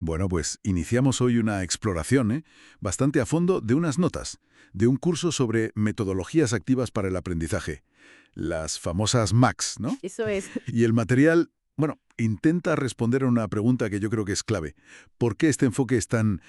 Bueno, pues iniciamos hoy una exploración, bastante a fondo de unas notas, de un curso sobre metodologías activas para el aprendizaje, las famosas MACs, ¿no? Eso es. Y el material, bueno, intenta responder a una pregunta que yo creo que es clave. ¿Por qué este enfoque es tan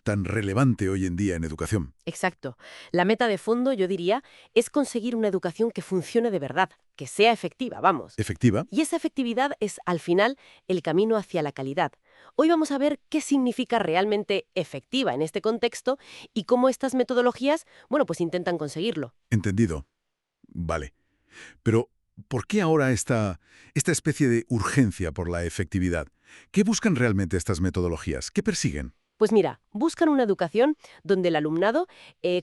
relevante hoy en día en educación? Exacto. La meta de fondo, yo diría, es conseguir una educación que funcione de verdad, que sea efectiva, vamos. ¿Efectiva? Y esa efectividad es, al final, el camino hacia la calidad. Hoy vamos a ver qué significa realmente efectiva en este contexto y cómo estas metodologías, bueno, pues intentan conseguirlo. Entendido. Vale. Pero, ¿por qué ahora esta especie de urgencia por la efectividad? ¿Qué buscan realmente estas metodologías? ¿Qué persiguen? Pues mira, buscan una educación donde el alumnado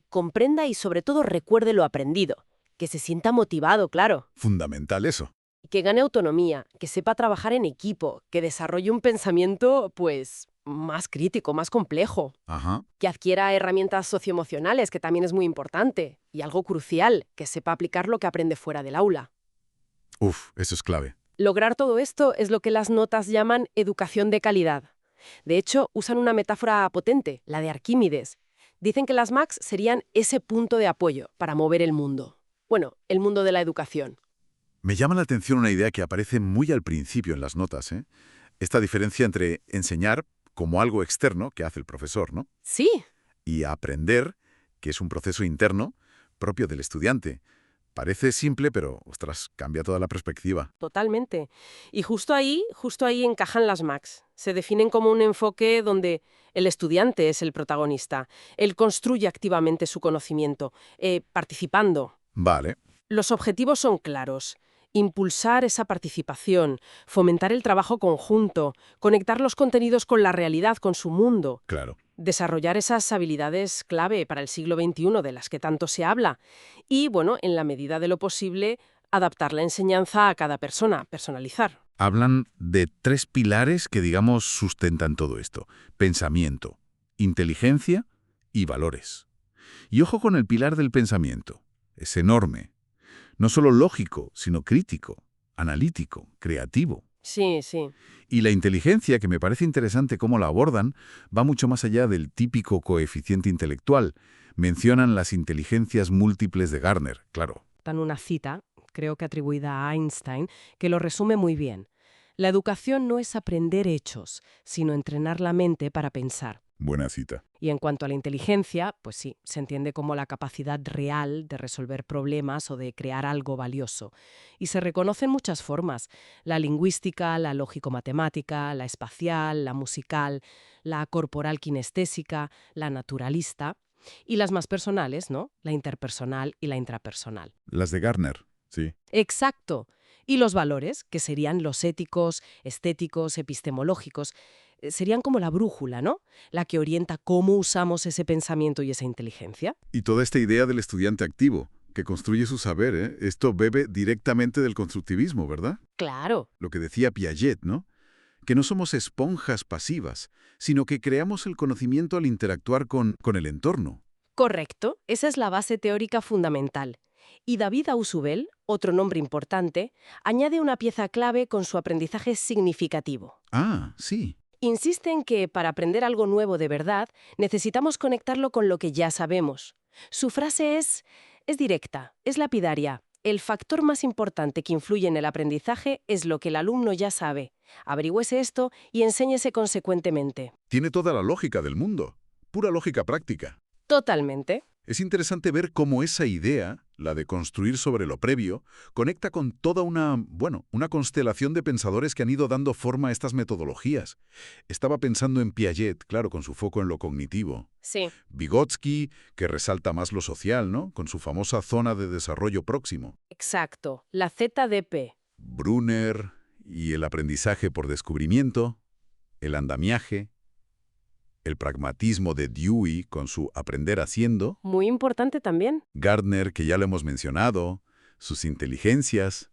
comprenda y sobre todo recuerde lo aprendido, que se sienta motivado, claro, Fundamental eso. que gane autonomía, que sepa trabajar en equipo, que desarrolle un pensamiento, pues, más crítico, más complejo, Ajá. que adquiera herramientas socioemocionales, que también es muy importante, y algo crucial, que sepa aplicar lo que aprende fuera del aula. Uf, eso es clave. Lograr todo esto es lo que las notas llaman educación de calidad. De hecho, usan una metáfora potente, la de Arquímedes. Dicen que las MACs serían ese punto de apoyo para mover el mundo. Bueno, el mundo de la educación. Me llama la atención una idea que aparece muy al principio en las notas, ¿eh? Esta diferencia entre enseñar como algo externo, que hace el profesor, ¿no? Sí, Y aprender, que es un proceso interno propio del estudiante. Parece simple, pero, ostras, cambia toda la perspectiva. totalmente. Y justo ahí encajan las MACs. Se definen como un enfoque donde el estudiante es el protagonista. Él construye activamente su conocimiento, participando. Vale, Los objetivos son claros. Impulsar esa participación, fomentar el trabajo conjunto, conectar los contenidos con la realidad, con su mundo, claro. desarrollar esas habilidades clave para el siglo XXI de las que tanto se habla y, bueno, en la medida de lo posible, adaptar la enseñanza a cada persona, personalizar. Hablan de tres pilares que, digamos, sustentan todo esto. Pensamiento, inteligencia y valores. Y ojo con el pilar del pensamiento. Es enorme. No solo lógico, sino crítico, analítico, creativo. Sí, sí. Y la inteligencia, que me parece interesante cómo la abordan, va mucho más allá del típico coeficiente intelectual. Mencionan las inteligencias múltiples de Gardner, claro. Dan una cita, creo que atribuida a Einstein, que lo resume muy bien. La educación no es aprender hechos, sino entrenar la mente para pensar. Buena cita. Y en cuanto a la inteligencia, pues sí, se entiende como la capacidad real de resolver problemas o de crear algo valioso. Y se reconocen muchas formas: la lingüística, la lógico-matemática, la espacial, la musical, la corporal kinestésica, la naturalista, y las más personales, ¿no? La interpersonal y la intrapersonal. Las de Gardner, sí. Exacto. Y los valores, que serían los éticos, estéticos, epistemológicos, serían como la brújula, ¿no? La que orienta cómo usamos ese pensamiento y esa inteligencia. Y toda esta idea del estudiante activo, que construye su saber, esto bebe directamente del constructivismo, ¿verdad? Claro. Lo que decía Piaget, ¿no? Que no somos esponjas pasivas, sino que creamos el conocimiento al interactuar con el entorno. Correcto. Esa es la base teórica fundamental. Y David Ausubel, otro nombre importante, añade una pieza clave con su aprendizaje significativo. Ah, sí. Insiste en que, para aprender algo nuevo de verdad, necesitamos conectarlo con lo que ya sabemos. Su frase es directa, es lapidaria. El factor más importante que influye en el aprendizaje es lo que el alumno ya sabe. Averigüese esto y enséñese consecuentemente. Tiene toda la lógica del mundo. Pura lógica práctica. Totalmente. Es interesante ver cómo esa idea, la de construir sobre lo previo, conecta con toda una constelación de pensadores que han ido dando forma a estas metodologías. Estaba pensando en Piaget, claro, con su foco en lo cognitivo. Sí. Vygotsky, que resalta más lo social, ¿no? Con su famosa zona de desarrollo próximo. Exacto. La ZDP. Brunner y el aprendizaje por descubrimiento, el andamiaje, el pragmatismo de Dewey con su aprender haciendo, Muy importante también. Gardner, que ya lo hemos mencionado, sus inteligencias,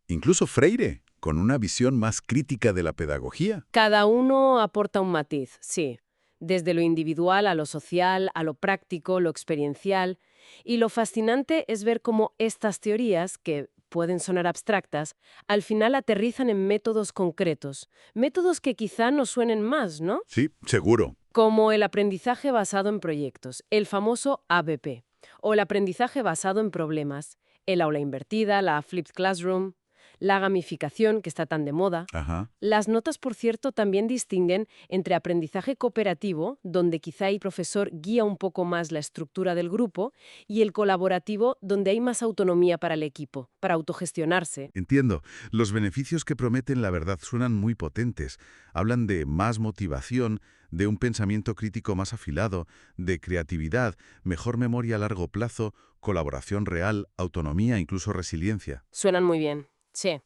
incluso Freire, con una visión más crítica de la pedagogía. Cada uno aporta un matiz, sí. Desde lo individual a lo social, a lo práctico, lo experiencial. Y lo fascinante es ver cómo estas teorías, que pueden sonar abstractas, al final aterrizan en métodos concretos, métodos que quizá nos suenen más, ¿no? Sí, seguro. Como el aprendizaje basado en proyectos, el famoso ABP, o el aprendizaje basado en problemas, el aula invertida, la flipped classroom, la gamificación, que está tan de moda. Ajá. Las notas, por cierto, también distinguen entre aprendizaje cooperativo, donde quizá el profesor guía un poco más la estructura del grupo, y el colaborativo, donde hay más autonomía para el equipo, para autogestionarse. Entiendo. Los beneficios que prometen, la verdad, suenan muy potentes. Hablan de más motivación, de un pensamiento crítico más afilado, de creatividad, mejor memoria a largo plazo, colaboración real, autonomía, incluso resiliencia. Suenan muy bien. Sí,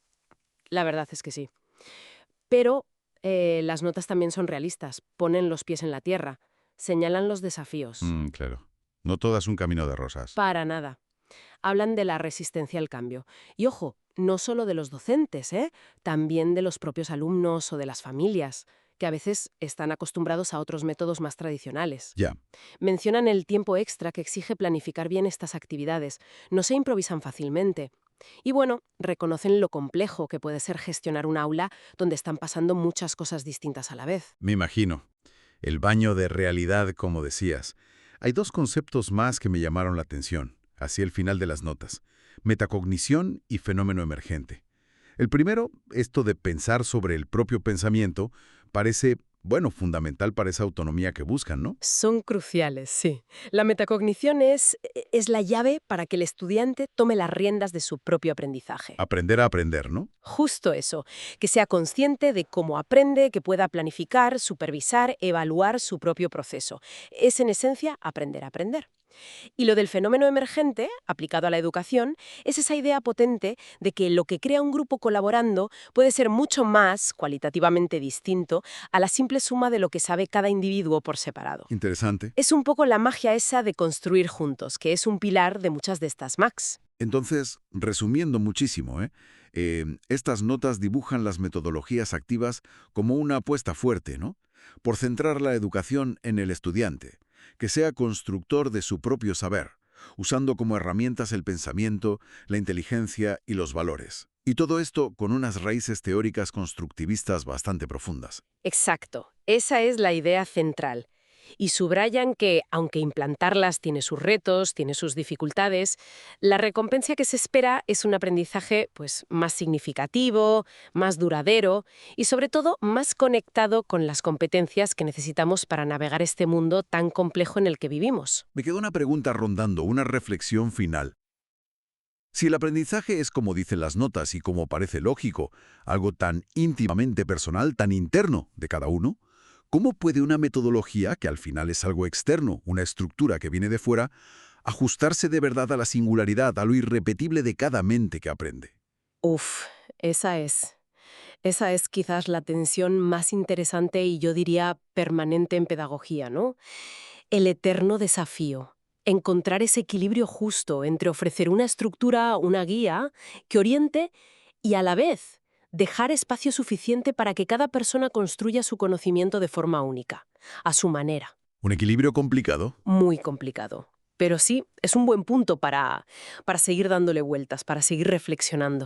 la verdad es que sí. Pero las notas también son realistas, ponen los pies en la tierra, señalan los desafíos. Claro. No todo es un camino de rosas. Para nada. Hablan de la resistencia al cambio. Y ojo, no solo de los docentes, también de los propios alumnos o de las familias, que a veces están acostumbrados a otros métodos más tradicionales. Ya. Mencionan el tiempo extra que exige planificar bien estas actividades. No se improvisan fácilmente. Y bueno, reconocen lo complejo que puede ser gestionar un aula donde están pasando muchas cosas distintas a la vez. Me imagino. El baño de realidad, como decías. Hay dos conceptos más que me llamaron la atención, hacia el final de las notas. Metacognición y fenómeno emergente. El primero, esto de pensar sobre el propio pensamiento, parece, bueno, fundamental para esa autonomía que buscan, ¿no? Son cruciales, sí. La metacognición es la llave para que el estudiante tome las riendas de su propio aprendizaje. Aprender a aprender, ¿no? Justo eso, que sea consciente de cómo aprende, que pueda planificar, supervisar, evaluar su propio proceso. Es, en esencia, aprender a aprender. Y lo del fenómeno emergente, aplicado a la educación, es esa idea potente de que lo que crea un grupo colaborando puede ser mucho más, cualitativamente distinto, a la simple suma de lo que sabe cada individuo por separado. Interesante. Es un poco la magia esa de construir juntos, que es un pilar de muchas de estas MACs. Entonces, resumiendo muchísimo, estas notas dibujan las metodologías activas como una apuesta fuerte, ¿no? Por centrar la educación en el estudiante, que sea constructor de su propio saber, usando como herramientas el pensamiento, la inteligencia y los valores. Y todo esto con unas raíces teóricas constructivistas bastante profundas. Exacto, esa es la idea central. Y subrayan que, aunque implantarlas tiene sus retos, tiene sus dificultades, la recompensa que se espera es un aprendizaje pues, más significativo, más duradero y, sobre todo, más conectado con las competencias que necesitamos para navegar este mundo tan complejo en el que vivimos. Me quedó una pregunta rondando, una reflexión final. Si el aprendizaje es como dicen las notas y como parece lógico, algo tan íntimamente personal, tan interno de cada uno, ¿cómo puede una metodología, que al final es algo externo, una estructura que viene de fuera, ajustarse de verdad a la singularidad, a lo irrepetible de cada mente que aprende? Uf, esa es. Esa es quizás la tensión más interesante y yo diría permanente en pedagogía, ¿no? El eterno desafío. Encontrar ese equilibrio justo entre ofrecer una estructura, una guía, que oriente y a la vez dejar espacio suficiente para que cada persona construya su conocimiento de forma única, a su manera. ¿Un equilibrio complicado? Muy complicado. Pero sí, es un buen punto para seguir dándole vueltas, para seguir reflexionando.